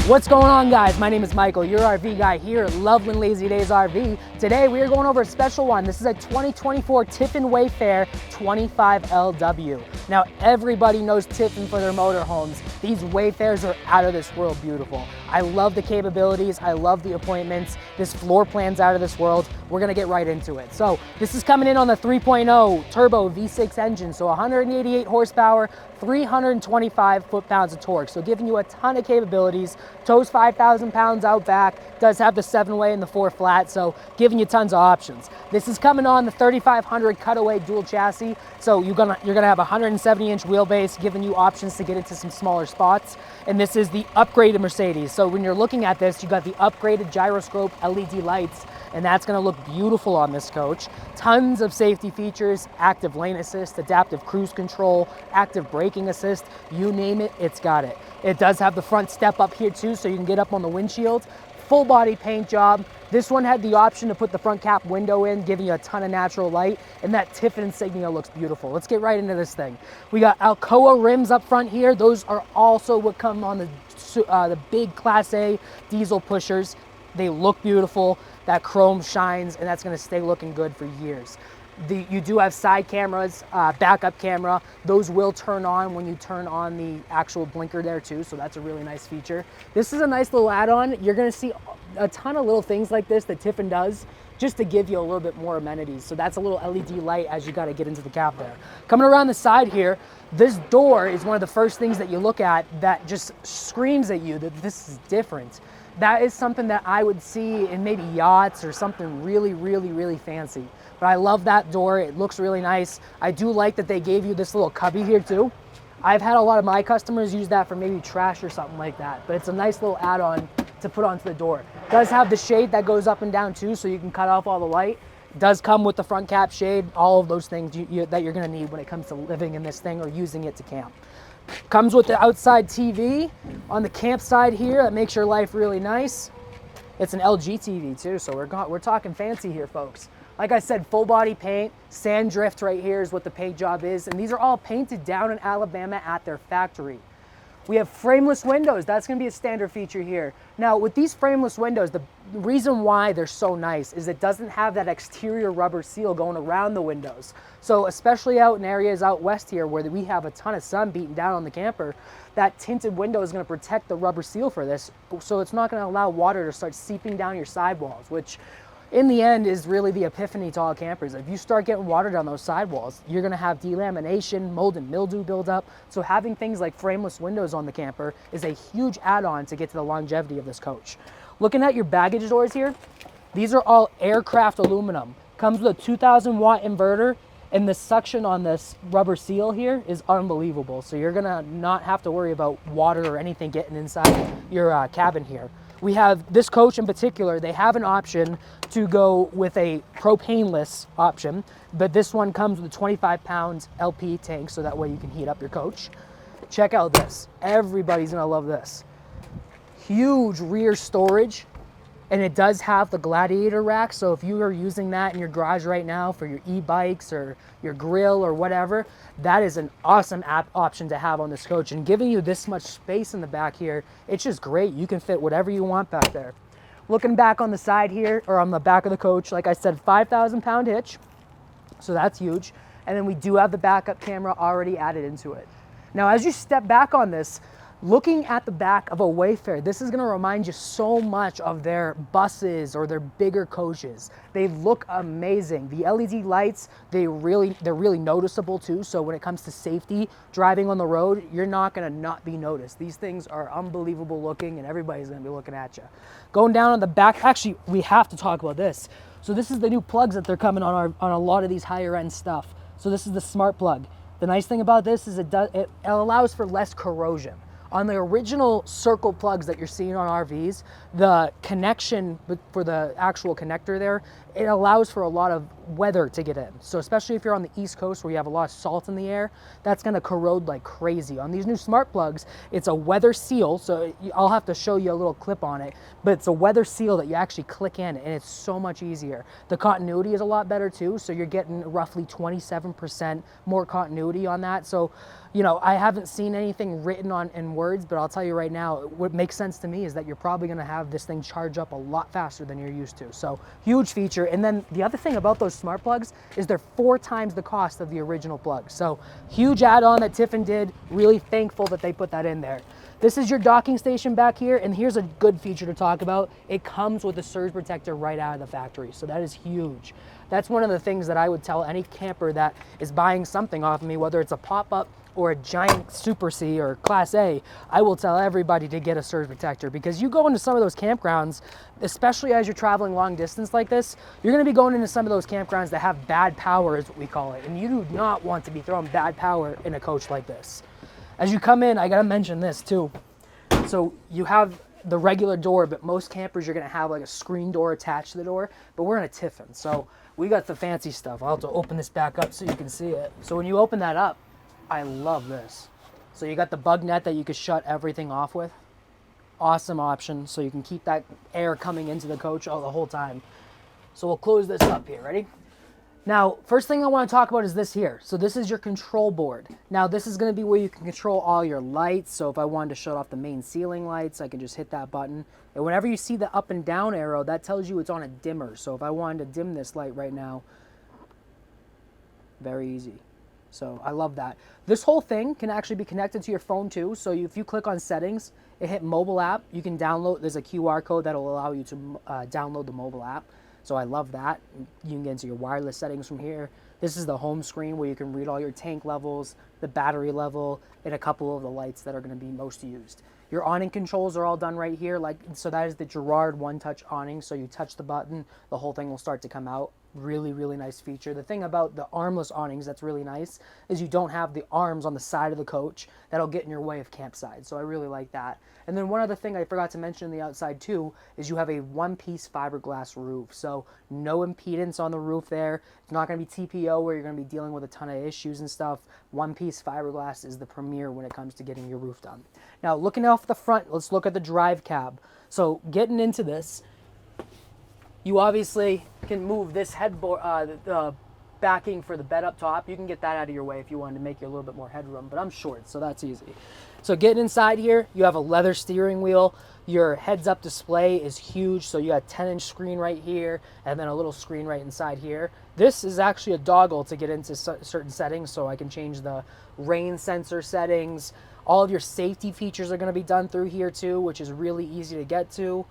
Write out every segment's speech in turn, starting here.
What's going on, guys? My name is Michael, your RV guy here at Loveland Lazydays RV. Today we are going over a special one. This is a 2024 Tiffin Wayfarer 25LW. Now everybody knows Tiffin for their motorhomes. These Wayfarers are out of this world beautiful. I love the capabilities, I love the appointments. This floor plan's out of this world. We're gonna get right into it. So this is coming in on the 3.0 turbo V6 engine, so 188 horsepower, 325 foot-pounds of torque. So giving you a ton of capabilities. Tows 5,000 pounds out back, does have the 7-way and the 4 flat, so giving you tons of options. This is coming on the 3500 cutaway dual chassis, so you're gonna have a 170-inch wheelbase, giving you options to get into some smaller spots. And this is the upgraded Mercedes. So when you're looking at this, you got the upgraded gyroscope LED lights, and that's gonna look beautiful on this coach. Tons of safety features, active lane assist, adaptive cruise control, active braking assist, you name it, it's got it. It does have the front step up here too, so you can get up on the windshield. Full body paint job. This one had the option to put the front cap window in, giving you a ton of natural light, and that Tiffin insignia looks beautiful. Let's get right into this thing. We got Alcoa rims up front here. Those are also what come on the big Class A diesel pushers. They look beautiful. That chrome shines, and that's gonna stay looking good for years. You do have side cameras, backup camera. Those will turn on when you turn on the actual blinker there too, so that's a really nice feature. This is a nice little add-on. You're gonna see a ton of little things like this that Tiffin does just to give you a little bit more amenities. So that's a little LED light as you gotta get into the cab there. Coming around the side here, this door is one of the first things that you look at that just screams at you that this is different. That is something that I would see in maybe yachts or something really, really, really fancy. But I love that door, it looks really nice. I do like that they gave you this little cubby here too. I've had a lot of my customers use that for maybe trash or something like that, but it's a nice little add-on to put onto the door. It does have the shade that goes up and down too, so you can cut off all the light. It does come with the front cap shade, all of those things that you're gonna need when it comes to living in this thing or using it to camp. Comes with the outside TV on the campsite here. That makes your life really nice. It's an LG TV too, so we're talking fancy here, folks. Like I said, full body paint, sand drift right here is what the paint job is, and these are all painted down in Alabama at their factory. We have frameless windows. That's gonna be a standard feature here. Now, with these frameless windows, the reason why they're so nice is it doesn't have that exterior rubber seal going around the windows. So especially out in areas out west here where we have a ton of sun beating down on the camper, that tinted window is gonna protect the rubber seal for this, so it's not gonna allow water to start seeping down your sidewalls, which in the end is really the epiphany to all campers. If you start getting water down those sidewalls, you're gonna have delamination, mold and mildew buildup. So having things like frameless windows on the camper is a huge add-on to get to the longevity of this coach. Looking at your baggage doors here, these are all aircraft aluminum. Comes with a 2,000 watt inverter, and the suction on this rubber seal here is unbelievable. So you're gonna not have to worry about water or anything getting inside your cabin here. We have this coach in particular, they have an option to go with a propaneless option, but this one comes with a 25-pound LP tank, so that way you can heat up your coach. Check out this. Everybody's gonna love this. Huge rear storage, and it does have the Gladiator rack, so if you are using that in your garage right now for your e-bikes or your grill or whatever, that is an awesome option to have on this coach. And giving you this much space in the back here, it's just great. You can fit whatever you want back there. Looking back on the side here, or on the back of the coach, like I said, 5,000-pound hitch, so that's huge. And then we do have the backup camera already added into it. Now, as you step back on this, looking at the back of a Wayfarer, this is gonna remind you so much of their buses or their bigger coaches. They look amazing. The LED lights, they're really noticeable too. So when it comes to safety, driving on the road, you're not gonna not be noticed. These things are unbelievable looking, and everybody's gonna be looking at you. Going down on the back, actually, we have to talk about this. So this is the new plugs that they're coming on a lot of these higher end stuff. So this is the smart plug. The nice thing about this is it allows for less corrosion. On the original circle plugs that you're seeing on RVs, the connection for the actual connector there, it allows for a lot of weather to get in. So especially if you're on the East Coast where you have a lot of salt in the air, that's gonna corrode like crazy. On these new smart plugs, it's a weather seal, so I'll have to show you a little clip on it, but it's a weather seal that you actually click in, and it's so much easier. The continuity is a lot better too, so you're getting roughly 27% more continuity on that. So you know, I haven't seen anything written on in words, but I'll tell you right now, what makes sense to me is that you're probably gonna have this thing charge up a lot faster than you're used to. So huge feature. And then the other thing about those smart plugs is they're 4 times the cost of the original plug. So huge add-on that Tiffin did. Really thankful that they put that in there. This is your docking station back here, and here's a good feature to talk about. It comes with a surge protector right out of the factory, so that is huge. That's one of the things that I would tell any camper that is buying something off of me, whether it's a pop-up or a giant Super C or Class A, I will tell everybody to get a surge protector, because you go into some of those campgrounds, especially as you're traveling long distance like this, you're gonna be going into some of those campgrounds that have bad power, is what we call it, and you do not want to be throwing bad power in a coach like this. As you come in, I gotta mention this too. So you have the regular door, but most campers you're gonna have like a screen door attached to the door, but we're in a Tiffin, so we got the fancy stuff. I'll have to open this back up so you can see it. So when you open that up, I love this. So you got the bug net that you could shut everything off with. Awesome option, so you can keep that air coming into the coach all the whole time. So we'll close this up here, ready? Now, first thing I want to talk about is this here. So this is your control board. Now this is going to be where you can control all your lights. So if I wanted to shut off the main ceiling lights, I can just hit that button. And whenever you see the up and down arrow, that tells you it's on a dimmer. So if I wanted to dim this light right now, very easy. So I love that. This whole thing can actually be connected to your phone too. So if you click on settings, it hit mobile app, you can download, there's a QR code that'll allow you to download the mobile app. So I love that. You can get into your wireless settings from here. This is the home screen where you can read all your tank levels, the battery level, and a couple of the lights that are going to be most used. Your awning controls are all done right here. So that is the Girard one-touch awning. So you touch the button, the whole thing will start to come out. Really, really nice feature. The thing about the armless awnings that's really nice is you don't have the arms on the side of the coach that'll get in your way of campsite. So I really like that. And then one other thing I forgot to mention on the outside too is you have a one-piece fiberglass roof. So no impedance on the roof there. It's not going to be TPO where you're going to be dealing with a ton of issues and stuff. One-piece fiberglass is the premier when it comes to getting your roof done. Now looking off the front, let's look at the drive cab. So getting into this, you obviously can move this headboard, the backing for the bed up top. You can get that out of your way if you wanted to make you a little bit more headroom, but I'm short, so that's easy. So getting inside here, you have a leather steering wheel. Your heads-up display is huge, so you got a 10-inch screen right here, and then a little screen right inside here. This is actually a toggle to get into certain settings, so I can change the rain sensor settings. All of your safety features are going to be done through here too, which is really easy to get to.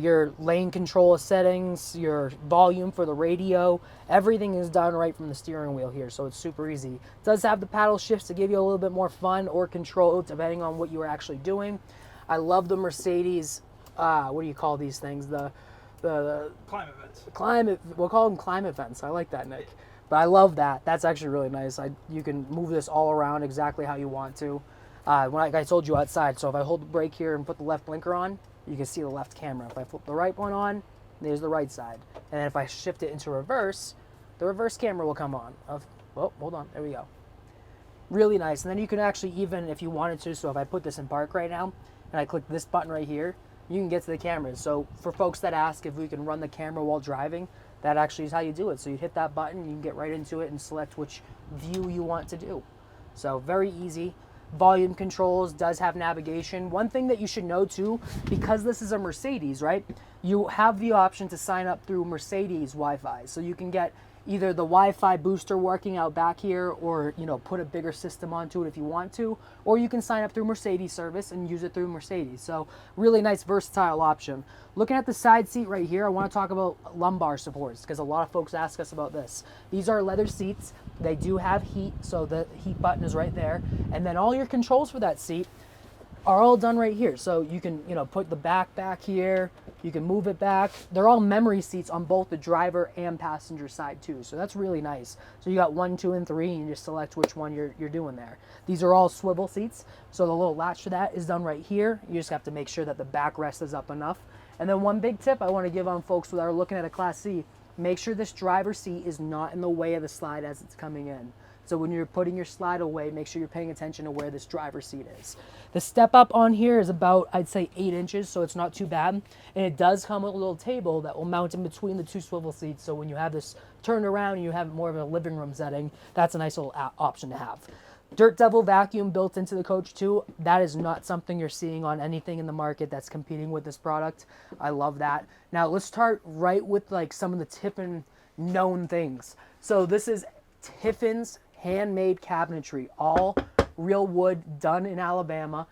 Your lane control settings, your volume for the radio, everything is done right from the steering wheel here, so it's super easy. It does have the paddle shifts to give you a little bit more fun or control depending on what you are actually doing. I love the Mercedes, what do you call these things? The climate vents. We'll call them climate vents. I like that, Nick. But I love that. That's actually really nice. You can move this all around exactly how you want to. Like I told you outside, so if I hold the brake here and put the left blinker on, you can see the left camera. If I flip the right one on, there's the right side. And then if I shift it into reverse, the reverse camera will come on. Oh, hold on, there we go. Really nice. And then you can actually even, if you wanted to, so if I put this in park right now, and I click this button right here, you can get to the cameras. So for folks that ask if we can run the camera while driving, that actually is how you do it. So you hit that button, you can get right into it and select which view you want to do. So very easy. Volume controls, does have navigation. One thing that you should know too, because this is a Mercedes, right? You have the option to sign up through Mercedes Wi-Fi. So you can get either the Wi-Fi booster working out back here, or put a bigger system onto it if you want to, or you can sign up through Mercedes service and use it through Mercedes. So really nice versatile option. Looking at the side seat right here, I want to talk about lumbar supports because a lot of folks ask us about this. These are leather seats. They do have heat, so the heat button is right there, and then all your controls for that seat are all done right here. So you can put the back here, you can move it back. They're all memory seats on both the driver and passenger side too, so that's really nice. So you got 1, 2, and 3, and you just select which one you're doing there. These are all swivel seats, so the little latch for that is done right here. You just have to make sure that the backrest is up enough. And then one big tip I want to give on folks that are looking at a Class C, make sure this driver's seat is not in the way of the slide as it's coming in. So when you're putting your slide away, make sure you're paying attention to where this driver's seat is. The step up on here is about, I'd say, 8 inches, so it's not too bad. And it does come with a little table that will mount in between the 2 swivel seats. So when you have this turned around and you have more of a living room setting, that's a nice little option to have. Dirt Devil vacuum built into the coach too. That is not something you're seeing on anything in the market that's competing with this product. I love that. Now let's start right with like some of the Tiffin known things. So this is Tiffin's handmade cabinetry, all real wood done in Alabama,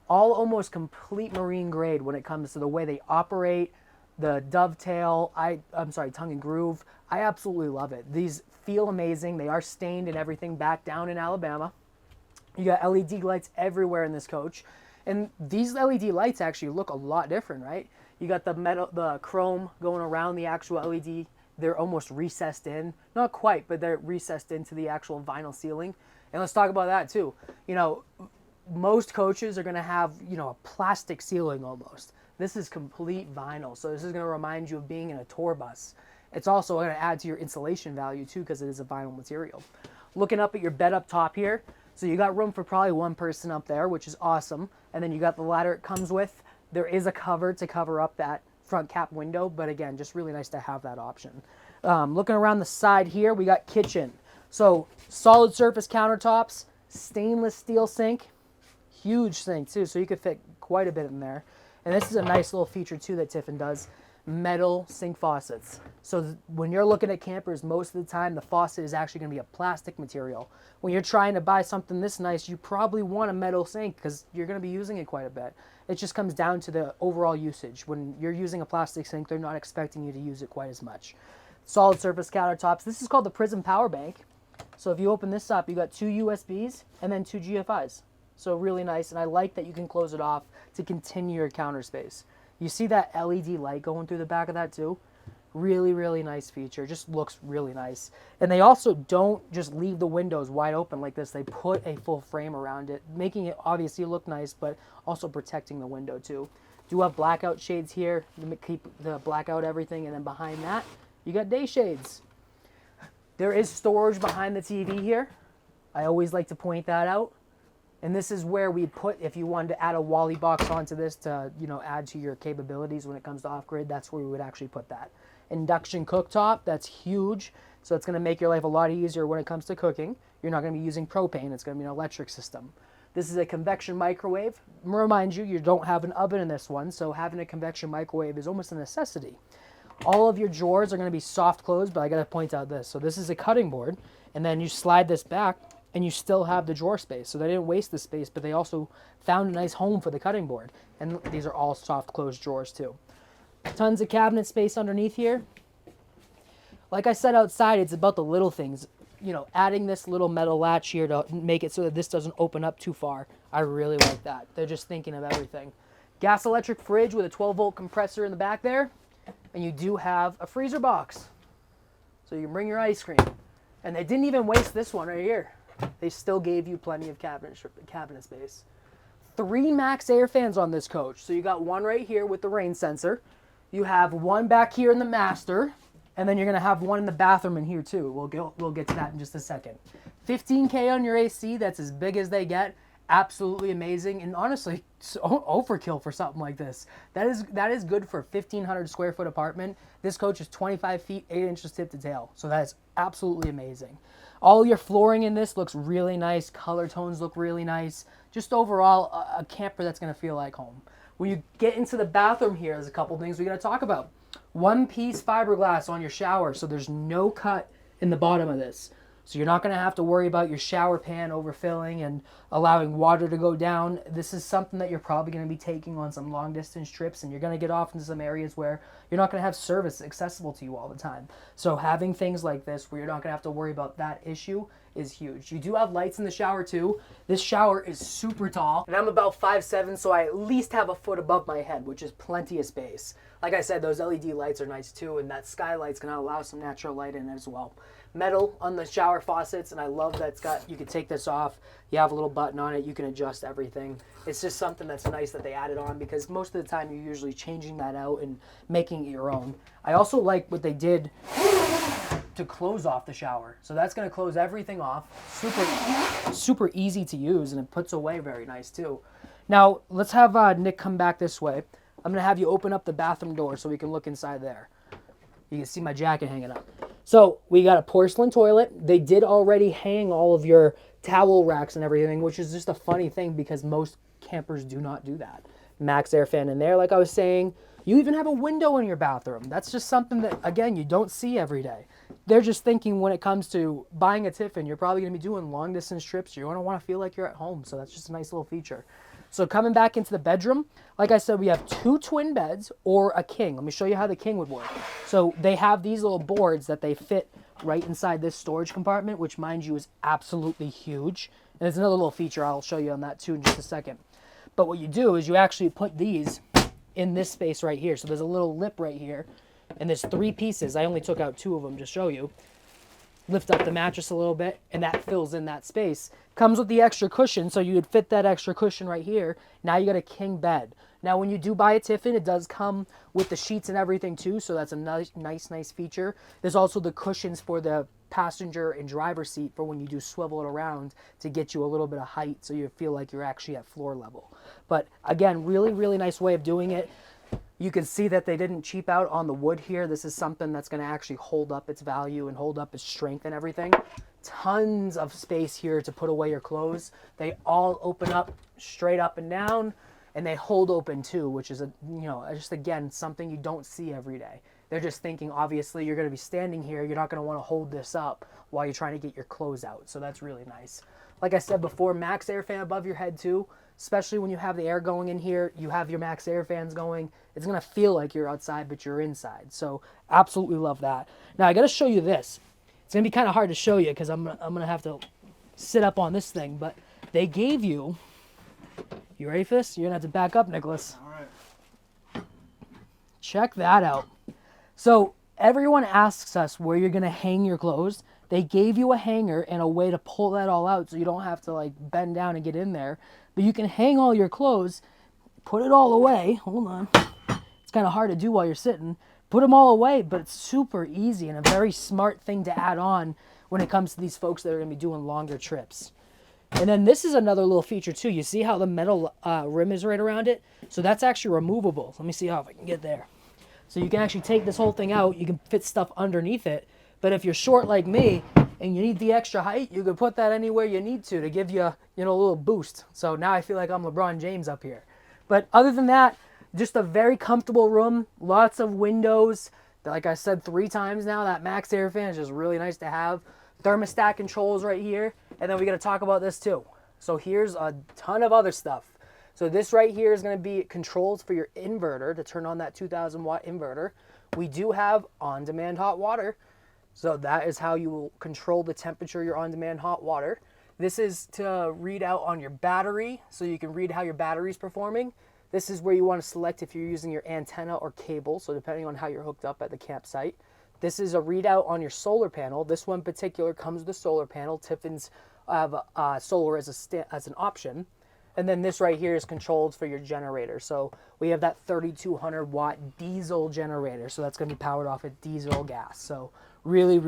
all almost complete marine grade when it comes to the way they operate, the dovetail, tongue and groove. I absolutely love it. These feel amazing. They are stained and everything back down in Alabama. You got LED lights everywhere in this coach. And these LED lights actually look a lot different, right? You got the chrome going around the actual LED. They're almost recessed in. Not quite, but they're recessed into the actual vinyl ceiling. And let's talk about that too. You know, most coaches are going to have, you know, a plastic ceiling almost. This is complete vinyl. So this is going to remind you of being in a tour bus. It's also going to add to your insulation value too because it is a vinyl material. Looking up at your bed up top here. So you got room for probably one person up there, which is awesome. And then you got the ladder it comes with. There is a cover to cover up that front cap window, but again, just really nice to have that option. Looking around the side here, we got kitchen. So solid surface countertops, stainless steel sink, huge sink too, so you could fit quite a bit in there. And this is a nice little feature too that Tiffin does, metal sink faucets. So when you're looking at campers, most of the time the faucet is actually going to be a plastic material. When you're trying to buy something this nice, you probably want a metal sink because you're going to be using it quite a bit. It just comes down to the overall usage. When you're using a plastic sink, they're not expecting you to use it quite as much. Solid surface countertops. This is called the Prism Power Bank. So if you open this up, you got 2 USBs and then 2 GFIs. So really nice, and I like that you can close it off to continue your counter space. You see that LED light going through the back of that too? Really, really nice feature. Just looks really nice. And they also don't just leave the windows wide open like this. They put a full frame around it, making it obviously look nice, but also protecting the window too. Do have blackout shades here to keep the blackout everything, and then behind that, you got day shades. There is storage behind the TV here. I always like to point that out. And this is where we put, if you wanted to add a Wally box onto this to, you know, add to your capabilities when it comes to off-grid, that's where we would actually put that. Induction cooktop, that's huge. So it's going to make your life a lot easier when it comes to cooking. You're not going to be using propane. It's going to be an electric system. This is a convection microwave. Remind you, you don't have an oven in this one, so having a convection microwave is almost a necessity. All of your drawers are going to be soft closed, but I got to point out this. So this is a cutting board, and then you slide this back, and you still have the drawer space. So they didn't waste the space, but they also found a nice home for the cutting board. And these are all soft closed drawers too. Tons of cabinet space underneath here. Like I said outside, it's about the little things. You know, adding this little metal latch here to make it so that this doesn't open up too far. I really like that. They're just thinking of everything. Gas electric fridge with a 12-volt compressor in the back there. And you do have a freezer box. So you can bring your ice cream. And they didn't even waste this one right here. They still gave you plenty of cabinet space. 3 max air fans on this coach. So you got one right here with the rain sensor. You have one back here in the master. And then you're going to have one in the bathroom in here too. We'll get to that in just a second. 15K on your AC. That's as big as they get. Absolutely amazing. And honestly, overkill for something like this. That is good for a 1,500 square foot apartment. This coach is 25 feet, 8 inches tip to tail. So that is absolutely amazing. All your flooring in this looks really nice. Color tones look really nice. Just overall, a camper that's going to feel like home. When you get into the bathroom here, there's a couple things we got to talk about. 1-piece fiberglass on your shower, so there's no cut in the bottom of this. So you're not going to have to worry about your shower pan overfilling and allowing water to go down. This is something that you're probably going to be taking on some long distance trips, and you're going to get off into some areas where you're not going to have service accessible to you all the time. So having things like this where you're not going to have to worry about that issue is huge. You do have lights in the shower too. This shower is super tall, and I'm about 5'7", so I at least have a foot above my head, which is plenty of space. Like I said, those LED lights are nice too, and that skylight's going to allow some natural light in as well. Metal on the shower faucets, and I love that it's got, you can take this off, you have a little button on it, you can adjust everything. It's just something that's nice that they added on, because most of the time you're usually changing that out and making it your own. I also like what they did to close off the shower. So that's going to close everything off. Super easy to use, and it puts away very nice too. Now let's have Nick come back this way. I'm going to have you open up the bathroom door so we can look inside there. You can see my jacket hanging up. So we got a porcelain toilet. They did already hang all of your towel racks and everything, which is just a funny thing because most campers do not do that. Max air fan in there, like I was saying. You even have a window in your bathroom. That's just something that, again, you don't see every day. They're just thinking when it comes to buying a Tiffin, you're probably going to be doing long distance trips. You're going to want to feel like you're at home. So that's just a nice little feature. So coming back into the bedroom, like I said, we have 2 twin beds or a king. Let me show you how the king would work. So they have these little boards that they fit right inside this storage compartment, which, mind you, is absolutely huge. And there's another little feature I'll show you on that too in just a second. But what you do is you actually put these in this space right here. So there's a little lip right here, and there's 3 pieces. I only took out 2 of them to show you. Lift up the mattress a little bit, and that fills in that space. Comes with the extra cushion, so you would fit that extra cushion right here. Now you got a king bed. Now when you do buy a Tiffin, it does come with the sheets and everything too, so that's a nice feature. There's also the cushions for the passenger and driver seat for when you do swivel it around to get you a little bit of height so you feel like you're actually at floor level. But again, really nice way of doing it. You can see that they didn't cheap out on the wood here. This is something that's going to actually hold up its value and hold up its strength and everything. Tons of space here to put away your clothes. They all open up straight up and down, and they hold open too, which is just again something you don't see every day. They're just thinking, obviously, you're going to be standing here. You're not going to want to hold this up while you're trying to get your clothes out. So that's really nice. Like I said before, max air fan above your head too. Especially when you have the air going in here, you have your max air fans going. It's going to feel like you're outside, but you're inside. So absolutely love that. Now I got to show you this. It's going to be kind of hard to show you because I'm going to have to sit up on this thing. But they gave you ready for this? You're going to have to back up, Nicholas. All right. Check that out. So everyone asks us where you're going to hang your clothes. They gave you a hanger and a way to pull that all out so you don't have to like bend down and get in there. But you can hang all your clothes, put it all away. Hold on. It's kind of hard to do while you're sitting. Put them all away, but it's super easy and a very smart thing to add on when it comes to these folks that are going to be doing longer trips. And then this is another little feature too. You see how the metal rim is right around it? So that's actually removable. Let me see how if I can get there. So you can actually take this whole thing out. You can fit stuff underneath it. But if you're short like me and you need the extra height, you can put that anywhere you need to give you, a little boost. So now I feel like I'm LeBron James up here. But other than that, just a very comfortable room, lots of windows. Like I said 3 times now, that max air fan is just really nice to have. Thermostat controls right here. And then we got to talk about this too. So here's a ton of other stuff. So this right here is going to be controls for your inverter to turn on that 2,000 watt inverter. We do have on-demand hot water. So that is how you will control the temperature of your on-demand hot water. This is to read out on your battery, so you can read how your battery is performing. This is where you want to select if you're using your antenna or cable, so depending on how you're hooked up at the campsite. This is a readout on your solar panel. This one in particular comes with a solar panel. Tiffin's have solar as an option. And then this right here is controls for your generator. So we have that 3,200 watt diesel generator. So that's going to be powered off of diesel gas. So really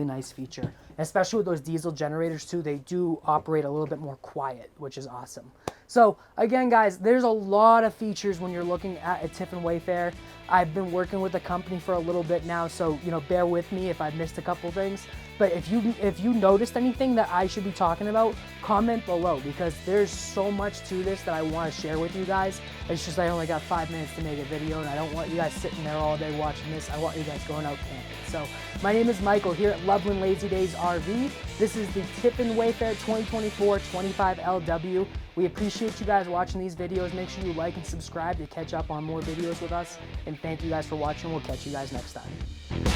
nice feature. Especially with those diesel generators too, they do operate a little bit more quiet, which is awesome. So again, guys, there's a lot of features when you're looking at a Tiffin Wayfarer. I've been working with the company for a little bit now, so bear with me if I missed a couple things. But if you noticed anything that I should be talking about, comment below, because there's so much to this that I want to share with you guys. It's just I only got 5 minutes to make a video, and I don't want you guys sitting there all day watching this. I want you guys going out camping. So my name is Michael here at Loveland Lazydays RV. This is the Tiffin Wayfarer 2024 25LW. We appreciate you guys watching these videos. Make sure you like and subscribe to catch up on more videos with us. And thank you guys for watching. We'll catch you guys next time.